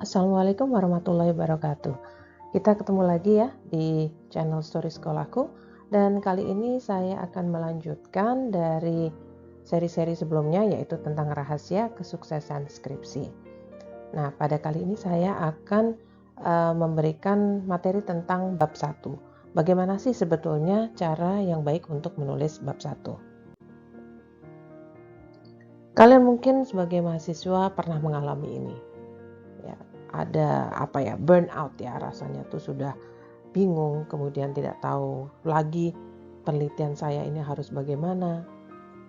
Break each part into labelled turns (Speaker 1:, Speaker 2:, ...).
Speaker 1: Assalamualaikum warahmatullahi wabarakatuh. Kita ketemu lagi ya di channel Story Sekolahku, dan kali ini saya akan melanjutkan dari seri-seri sebelumnya, yaitu tentang rahasia kesuksesan skripsi. Nah, pada kali ini saya akan memberikan materi tentang bab 1. Bagaimana sih sebetulnya cara yang baik untuk menulis bab 1? Kalian mungkin sebagai mahasiswa pernah mengalami ini. Ya, ada burnout ya, rasanya tuh sudah bingung, kemudian tidak tahu lagi penelitian saya ini harus bagaimana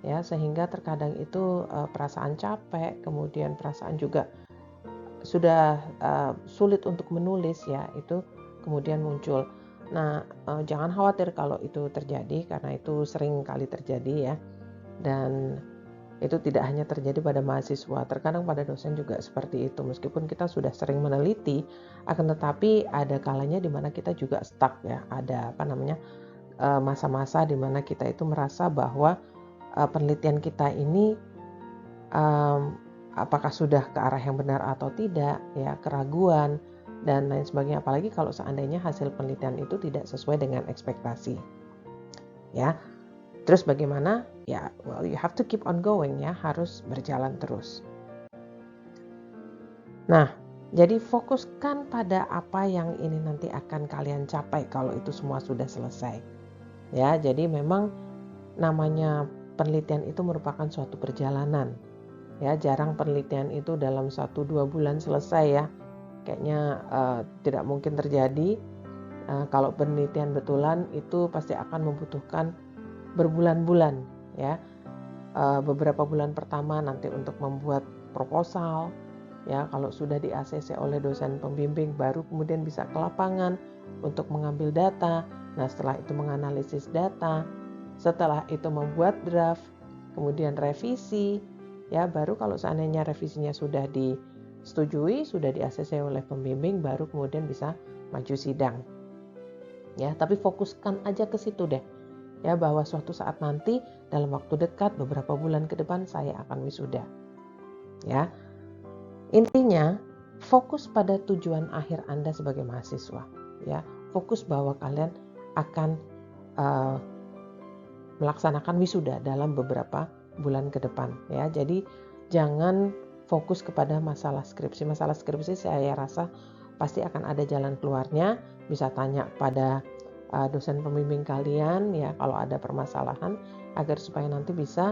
Speaker 1: ya, sehingga terkadang itu perasaan capek, kemudian perasaan juga sudah sulit untuk menulis ya, itu kemudian muncul. Nah, jangan khawatir kalau itu terjadi, karena itu sering kali terjadi ya, dan itu tidak hanya terjadi pada mahasiswa, terkadang pada dosen juga seperti itu. Meskipun kita sudah sering meneliti, akan tetapi ada kalanya di mana kita juga stuck ya. Ada masa-masa di mana kita itu merasa bahwa penelitian kita ini apakah sudah ke arah yang benar atau tidak, ya, keraguan dan lain sebagainya. Apalagi kalau seandainya hasil penelitian itu tidak sesuai dengan ekspektasi, ya. Terus bagaimana? Ya, you have to keep on going ya, harus berjalan terus. Nah, jadi fokuskan pada apa yang ini nanti akan kalian capai kalau itu semua sudah selesai. Ya, jadi memang namanya penelitian itu merupakan suatu perjalanan. Ya, jarang penelitian itu dalam 1-2 bulan selesai ya. Kayaknya tidak mungkin terjadi. Kalau penelitian betulan itu pasti akan membutuhkan berbulan-bulan ya. Beberapa bulan pertama nanti untuk membuat proposal ya, kalau sudah di ACC oleh dosen pembimbing baru kemudian bisa ke lapangan untuk mengambil data. Nah, setelah itu menganalisis data, setelah itu membuat draft, kemudian revisi ya, baru kalau seandainya revisinya sudah disetujui, sudah di ACC oleh pembimbing, baru kemudian bisa maju sidang ya. Tapi fokuskan aja ke situ deh ya, bahwa suatu saat nanti dalam waktu dekat beberapa bulan ke depan saya akan wisuda ya. Intinya fokus pada tujuan akhir Anda sebagai mahasiswa ya. Fokus bahwa kalian akan melaksanakan wisuda dalam beberapa bulan ke depan ya. Jadi jangan fokus kepada masalah skripsi. Masalah skripsi saya rasa pasti akan ada jalan keluarnya. Bisa tanya pada dosen pembimbing kalian ya kalau ada permasalahan, agar supaya nanti bisa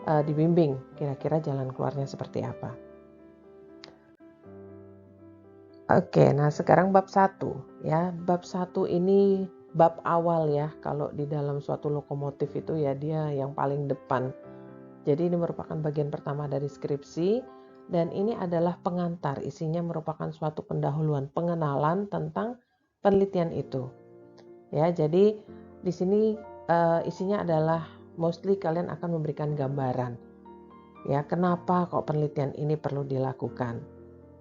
Speaker 1: dibimbing kira-kira jalan keluarnya seperti apa. Oke, nah sekarang bab 1 ya. Bab 1 ini bab awal ya, kalau di dalam suatu lokomotif itu ya dia yang paling depan. Jadi ini merupakan bagian pertama dari skripsi, dan ini adalah pengantar. Isinya merupakan suatu pendahuluan, pengenalan tentang penelitian itu. Ya, jadi di sini isinya adalah mostly kalian akan memberikan gambaran. Ya, kenapa kok penelitian ini perlu dilakukan?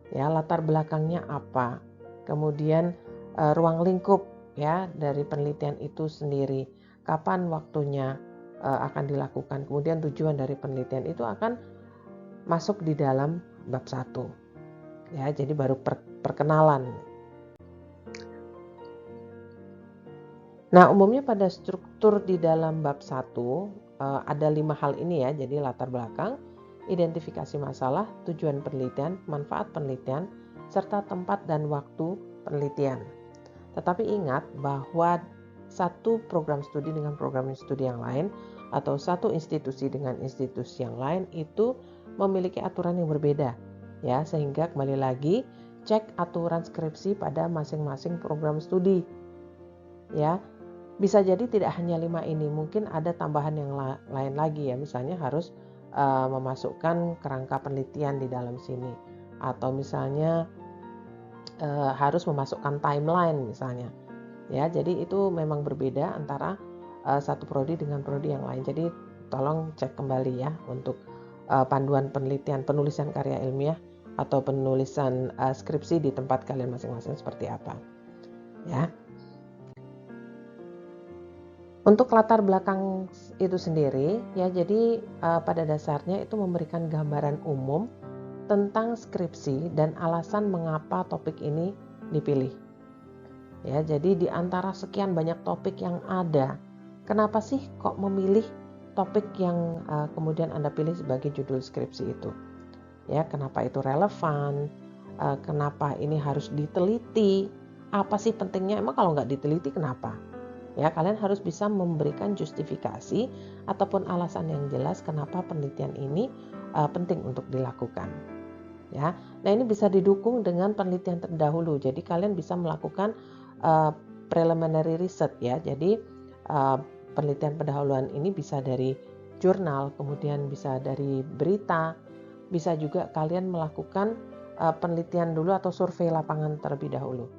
Speaker 1: Ya, latar belakangnya apa? Kemudian ruang lingkup ya dari penelitian itu sendiri. Kapan waktunya akan dilakukan? Kemudian tujuan dari penelitian itu akan masuk di dalam bab 1. Ya, jadi baru perkenalan. Nah, umumnya pada struktur di dalam bab 1 ada 5 hal ini ya. Jadi latar belakang, identifikasi masalah, tujuan penelitian, manfaat penelitian, serta tempat dan waktu penelitian. Tetapi ingat bahwa satu program studi dengan program studi yang lain, atau satu institusi dengan institusi yang lain itu memiliki aturan yang berbeda ya, sehingga kembali lagi cek aturan skripsi pada masing-masing program studi ya. Bisa jadi tidak hanya 5 ini, mungkin ada tambahan yang lain lagi ya, misalnya harus memasukkan kerangka penelitian di dalam sini, atau misalnya harus memasukkan timeline misalnya ya. Jadi itu memang berbeda antara satu prodi dengan prodi yang lain. Jadi tolong cek kembali ya untuk panduan penelitian, penulisan karya ilmiah atau penulisan skripsi di tempat kalian masing-masing seperti apa ya. Untuk latar belakang itu sendiri ya, jadi pada dasarnya itu memberikan gambaran umum tentang skripsi dan alasan mengapa topik ini dipilih. Ya, jadi di antara sekian banyak topik yang ada, kenapa sih kok memilih topik yang kemudian Anda pilih sebagai judul skripsi itu? Ya, kenapa itu relevan? Kenapa ini harus diteliti? Apa sih pentingnya? Emang kalau nggak diteliti kenapa? Ya, kalian harus bisa memberikan justifikasi ataupun alasan yang jelas kenapa penelitian ini penting untuk dilakukan. Ya, nah ini bisa didukung dengan penelitian terdahulu. Jadi kalian bisa melakukan preliminary research ya. Jadi penelitian pendahuluan ini bisa dari jurnal, kemudian bisa dari berita, bisa juga kalian melakukan penelitian dulu atau survei lapangan terlebih dahulu.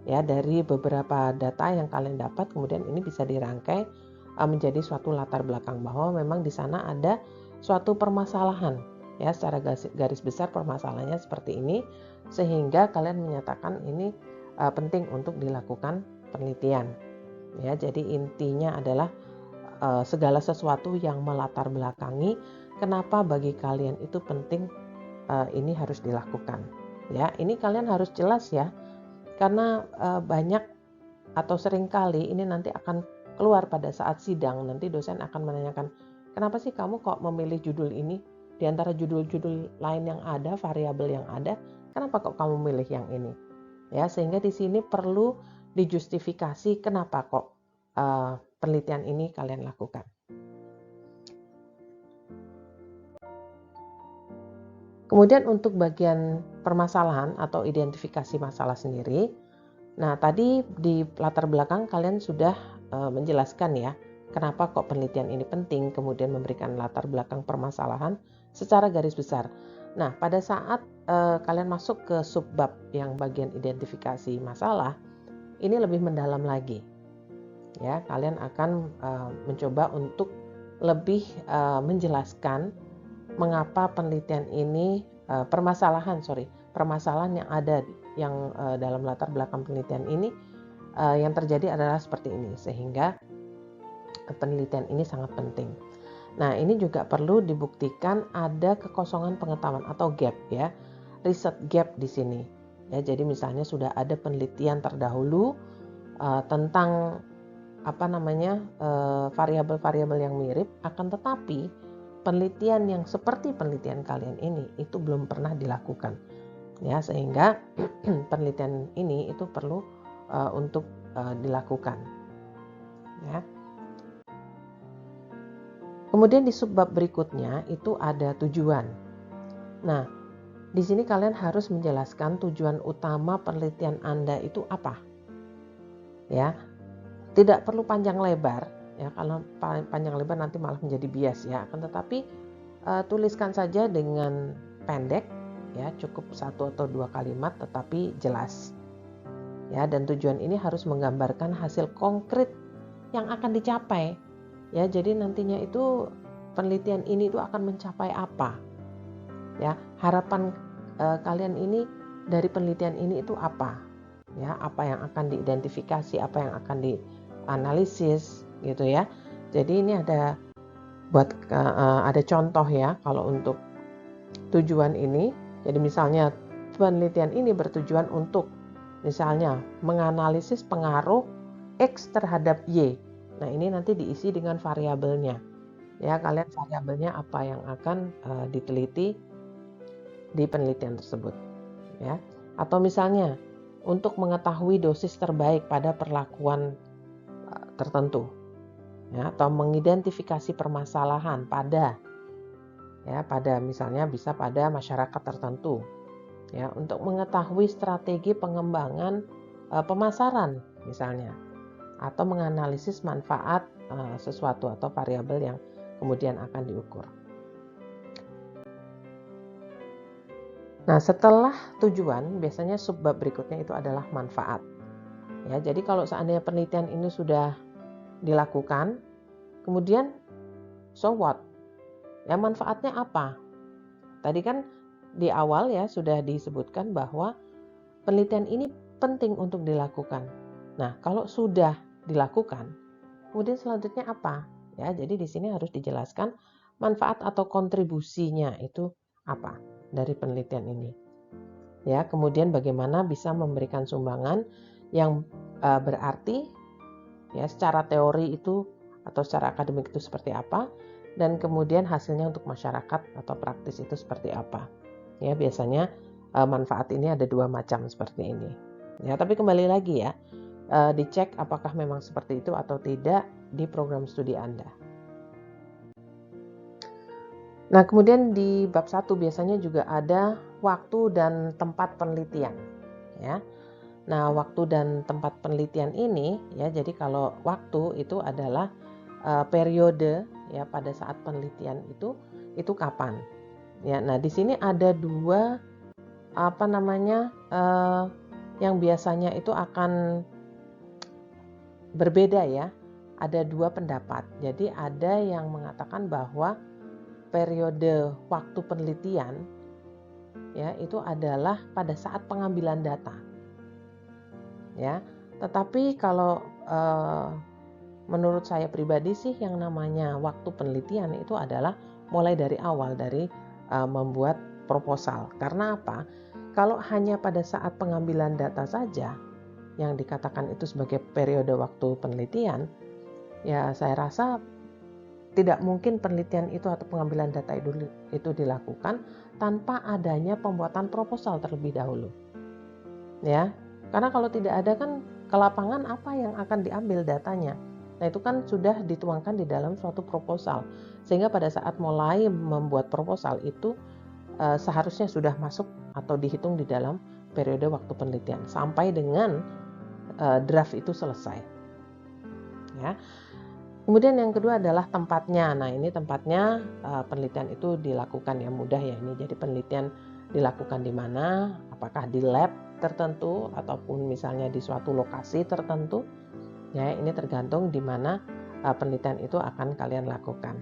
Speaker 1: Ya, dari beberapa data yang kalian dapat, kemudian ini bisa dirangkai menjadi suatu latar belakang bahwa memang di sana ada suatu permasalahan. Ya, secara garis besar permasalahannya seperti ini, sehingga kalian menyatakan ini penting untuk dilakukan penelitian. Ya, jadi intinya adalah segala sesuatu yang melatar belakangi kenapa bagi kalian itu penting ini harus dilakukan. Ya, ini kalian harus jelas ya. Karena banyak atau seringkali ini nanti akan keluar pada saat sidang, nanti dosen akan menanyakan, kenapa sih kamu kok memilih judul ini? Di antara judul-judul lain yang ada, variabel yang ada, kenapa kok kamu memilih yang ini? Ya, sehingga di sini perlu dijustifikasi kenapa kok penelitian ini kalian lakukan. Kemudian untuk bagian permasalahan atau identifikasi masalah sendiri, nah tadi di latar belakang kalian sudah menjelaskan ya, kenapa kok penelitian ini penting, kemudian memberikan latar belakang permasalahan secara garis besar. Nah, pada saat kalian masuk ke subbab yang bagian identifikasi masalah, ini lebih mendalam lagi. Ya, kalian akan mencoba untuk lebih menjelaskan mengapa penelitian ini permasalahan yang ada yang dalam latar belakang penelitian ini yang terjadi adalah seperti ini, sehingga penelitian ini sangat penting. Nah, ini juga perlu dibuktikan ada kekosongan pengetahuan atau gap ya, riset gap di sini. Ya, jadi misalnya sudah ada penelitian terdahulu tentang variabel-variabel yang mirip, akan tetapi penelitian yang seperti penelitian kalian ini itu belum pernah dilakukan. Ya, sehingga penelitian ini itu perlu untuk dilakukan. Ya. Kemudian di subbab berikutnya itu ada tujuan. Nah, di sini kalian harus menjelaskan tujuan utama penelitian Anda itu apa. Ya, tidak perlu panjang lebar. Ya, kalau panjang lebar nanti malah menjadi bias ya. Akan tetapi tuliskan saja dengan pendek, ya cukup 1 atau 2 kalimat tetapi jelas. Ya, dan tujuan ini harus menggambarkan hasil konkret yang akan dicapai. Ya, jadi nantinya itu penelitian ini itu akan mencapai apa? Ya, harapan kalian ini dari penelitian ini itu apa? Ya, apa yang akan diidentifikasi, apa yang akan dianalisis gitu ya. Jadi ini ada contoh ya kalau untuk tujuan ini. Jadi misalnya penelitian ini bertujuan untuk misalnya menganalisis pengaruh X terhadap Y. Nah, ini nanti diisi dengan variabelnya. Ya, kalian variabelnya apa yang akan diteliti di penelitian tersebut. Ya. Atau misalnya untuk mengetahui dosis terbaik pada perlakuan tertentu. Ya, atau mengidentifikasi permasalahan pada misalnya bisa pada masyarakat tertentu. Ya, untuk mengetahui strategi pengembangan pemasaran misalnya, atau menganalisis manfaat sesuatu atau variabel yang kemudian akan diukur. Nah, setelah tujuan biasanya subbab berikutnya itu adalah manfaat. Ya, jadi kalau seandainya penelitian ini sudah dilakukan, kemudian so what? Ya, manfaatnya apa? Tadi kan di awal ya sudah disebutkan bahwa penelitian ini penting untuk dilakukan. Nah, kalau sudah dilakukan, kemudian selanjutnya apa? Ya, jadi di sini harus dijelaskan manfaat atau kontribusinya itu apa. dari penelitian ini. Ya, kemudian bagaimana bisa memberikan sumbangan yang berarti ya secara teori itu atau secara akademik itu seperti apa, dan kemudian hasilnya untuk masyarakat atau praktis itu seperti apa. Ya, biasanya manfaat ini ada dua macam seperti ini. Ya, tapi kembali lagi ya, dicek apakah memang seperti itu atau tidak di program studi Anda. Nah, kemudian di bab 1 biasanya juga ada waktu dan tempat penelitian, ya. Nah, waktu dan tempat penelitian ini ya, jadi kalau waktu itu adalah periode ya pada saat penelitian itu kapan? Ya, nah di sini ada dua yang biasanya itu akan berbeda ya. Ada dua pendapat. Jadi ada yang mengatakan bahwa periode waktu penelitian ya itu adalah pada saat pengambilan data. Ya, tetapi kalau menurut saya pribadi sih yang namanya waktu penelitian itu adalah mulai dari awal dari membuat proposal. Karena apa? Kalau hanya pada saat pengambilan data saja yang dikatakan itu sebagai periode waktu penelitian, ya saya rasa tidak mungkin penelitian itu atau pengambilan data itu dilakukan tanpa adanya pembuatan proposal terlebih dahulu. Ya, karena kalau tidak ada kan ke lapangan apa yang akan diambil datanya. Nah, itu kan sudah dituangkan di dalam suatu proposal. Sehingga pada saat mulai membuat proposal itu seharusnya sudah masuk atau dihitung di dalam periode waktu penelitian sampai dengan draft itu selesai. Ya. Kemudian yang kedua adalah tempatnya. Nah, ini tempatnya penelitian itu dilakukan ya, mudah ya ini. Jadi penelitian dilakukan di mana? Apakah di lab tertentu ataupun misalnya di suatu lokasi tertentu? Ya, ini tergantung di mana penelitian itu akan kalian lakukan.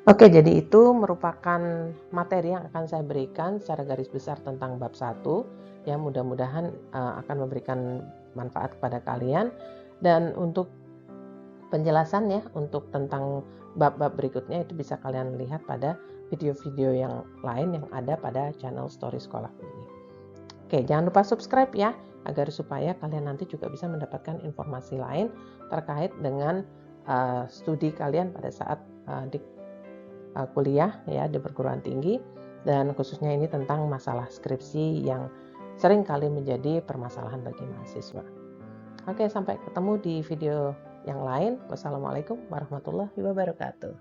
Speaker 1: Oke, jadi itu merupakan materi yang akan saya berikan secara garis besar tentang bab 1. Ya, mudah-mudahan akan memberikan manfaat kepada kalian. Dan untuk penjelasan ya, untuk tentang bab-bab berikutnya itu bisa kalian lihat pada video-video yang lain yang ada pada channel Story Sekolah ini. Oke, jangan lupa subscribe ya, agar supaya kalian nanti juga bisa mendapatkan informasi lain terkait dengan studi kalian pada saat di kuliah ya di perguruan tinggi, dan khususnya ini tentang masalah skripsi yang sering kali menjadi permasalahan bagi mahasiswa. Oke, sampai ketemu di video yang lain. Wassalamualaikum warahmatullahi wabarakatuh.